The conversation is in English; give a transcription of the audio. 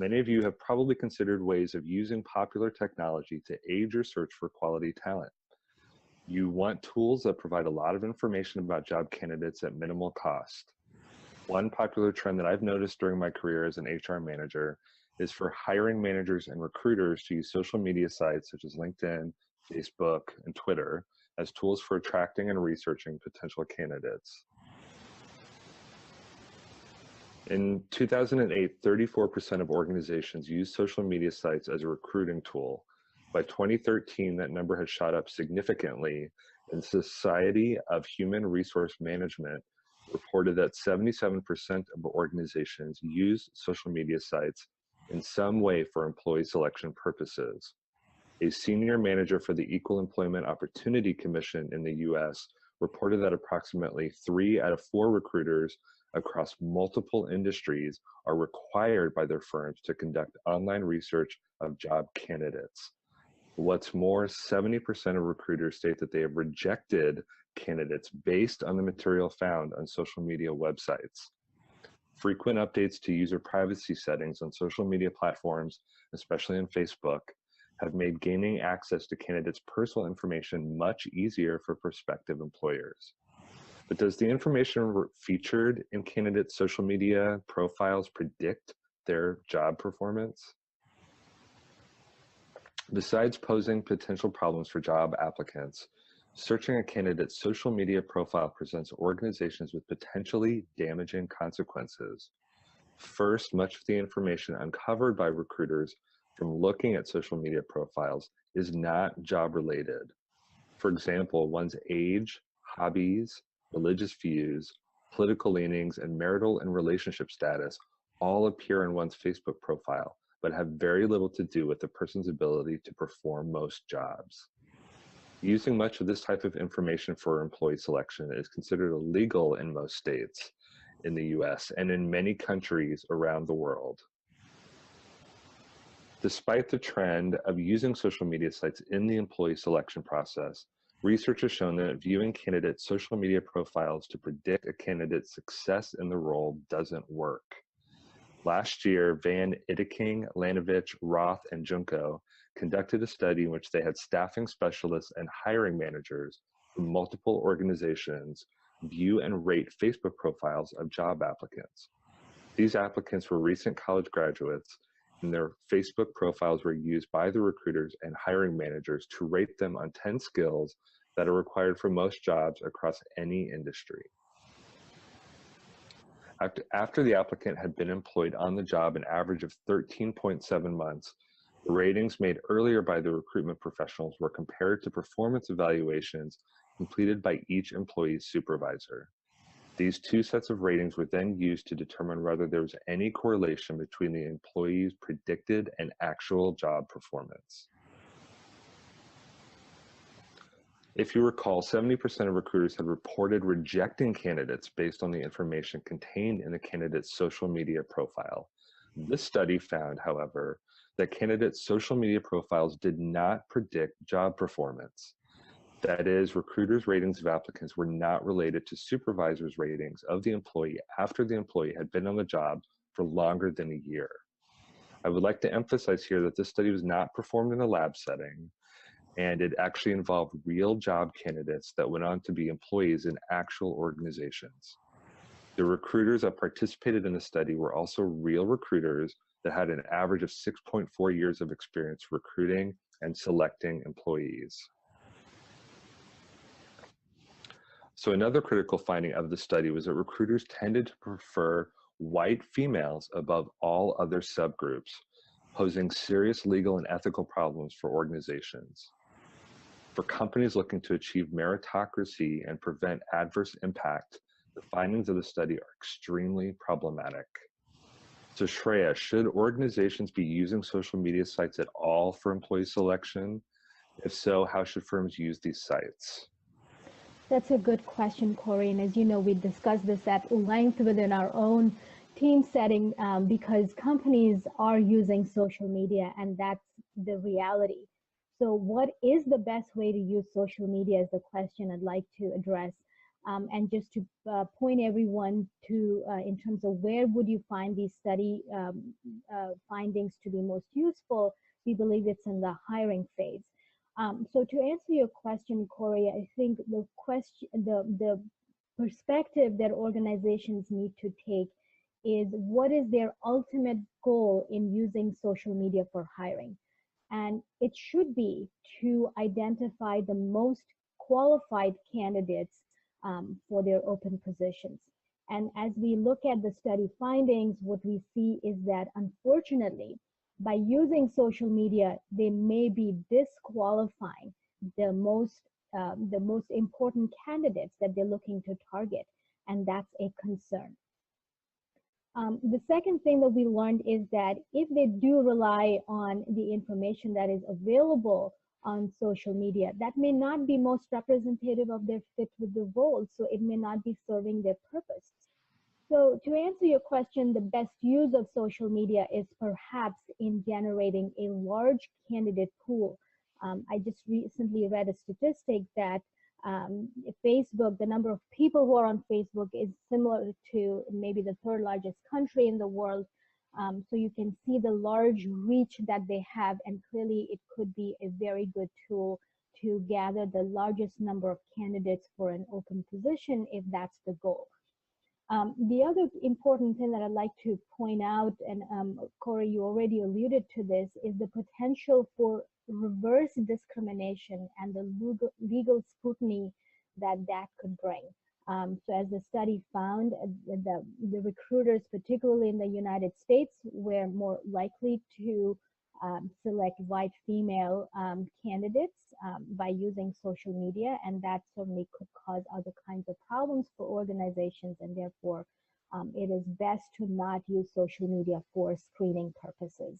Many of you have probably considered ways of using popular technology to aid your search for quality talent. You want tools that provide a lot of information about job candidates at minimal cost. One popular trend that I've noticed during my career as an HR manager is for hiring managers and recruiters to use social media sites such as LinkedIn, Facebook, and Twitter as tools for attracting and researching potential candidates. In 2008, 34% of organizations used social media sites as a recruiting tool. By 2013, that number had shot up significantly, and Society of Human Resource Management reported that 77% of organizations use social media sites in some way for employee selection purposes. A senior manager for the Equal Employment Opportunity Commission in the US reported that approximately 3 out of 4 recruiters across multiple industries are required by their firms to conduct online research of job candidates. What's more, 70% of recruiters state that they have rejected candidates based on the material found on social media websites. Frequent updates to user privacy settings on social media platforms, especially on Facebook, have made gaining access to candidates' personal information much easier for prospective employers. But does the information featured in candidates' social media profiles predict their job performance? Besides posing potential problems for job applicants, searching a candidate's social media profile presents organizations with potentially damaging consequences. First, much of the information uncovered by recruiters from looking at social media profiles is not job-related. For example, one's age, hobbies, religious views, political leanings, and marital and relationship status all appear in one's Facebook profile, but have very little to do with the person's ability to perform most jobs. Using much of this type of information for employee selection is considered illegal in most states in the US and in many countries around the world. Despite the trend of using social media sites in the employee selection process, research has shown that viewing candidates' social media profiles to predict a candidate's success in the role doesn't work. Last year, Van Iddeking, Lanovich, Roth, and Junko conducted a study in which they had staffing specialists and hiring managers from multiple organizations view and rate Facebook profiles of job applicants. These applicants were recent college graduates, and their Facebook profiles were used by the recruiters and hiring managers to rate them on 10 skills that are required for most jobs across any industry. After the applicant had been employed on the job an average of 13.7 months, the ratings made earlier by the recruitment professionals were compared to performance evaluations completed by each employee's supervisor. These two sets of ratings were then used to determine whether there was any correlation between the employee's predicted and actual job performance. If you recall, 70% of recruiters had reported rejecting candidates based on the information contained in the candidate's social media profile. This study found, however, that candidates' social media profiles did not predict job performance. That is, recruiters' ratings of applicants were not related to supervisors' ratings of the employee after the employee had been on the job for longer than a year. I would like to emphasize here that this study was not performed in a lab setting, and it actually involved real job candidates that went on to be employees in actual organizations. The recruiters that participated in the study were also real recruiters that had an average of 6.4 years of experience recruiting and selecting employees. So another critical finding of the study was that recruiters tended to prefer white females above all other subgroups, posing serious legal and ethical problems for organizations. For companies looking to achieve meritocracy and prevent adverse impact, the findings of the study are extremely problematic. So Shreya, should organizations be using social media sites at all for employee selection? If so, how should firms use these sites? That's a good question, Corey. And as you know, we discussed this at length within our own team setting because companies are using social media, and that's the reality. So what is the best way to use social media is the question I'd like to address. And just to point everyone to, in terms of where would you find these study findings to be most useful, we believe it's in the hiring phase. So to answer your question, Corey, I think the perspective that organizations need to take is what is their ultimate goal in using social media for hiring? And it should be to identify the most qualified candidates for their open positions. And as we look at the study findings, what we see is that unfortunately, by using social media, they may be disqualifying the most important candidates that they're looking to target, and that's a concern. The second thing that we learned is that if they do rely on the information that is available on social media, that may not be most representative of their fit with the role, so it may not be serving their purpose. So to answer your question, the best use of social media is perhaps in generating a large candidate pool. I just recently read a statistic that Facebook, the number of people who are on Facebook is similar to maybe the third largest country in the world. So you can see the large reach that they have, and clearly it could be a very good tool to gather the largest number of candidates for an open position if that's the goal. The other important thing that I'd like to point out, and Corey, you already alluded to this, is the potential for reverse discrimination and the legal scrutiny that that could bring. So as the study found, the recruiters, particularly in the United States, were more likely to select white female candidates by using social media, and that certainly could cause other kinds of problems for organizations, and therefore it is best to not use social media for screening purposes.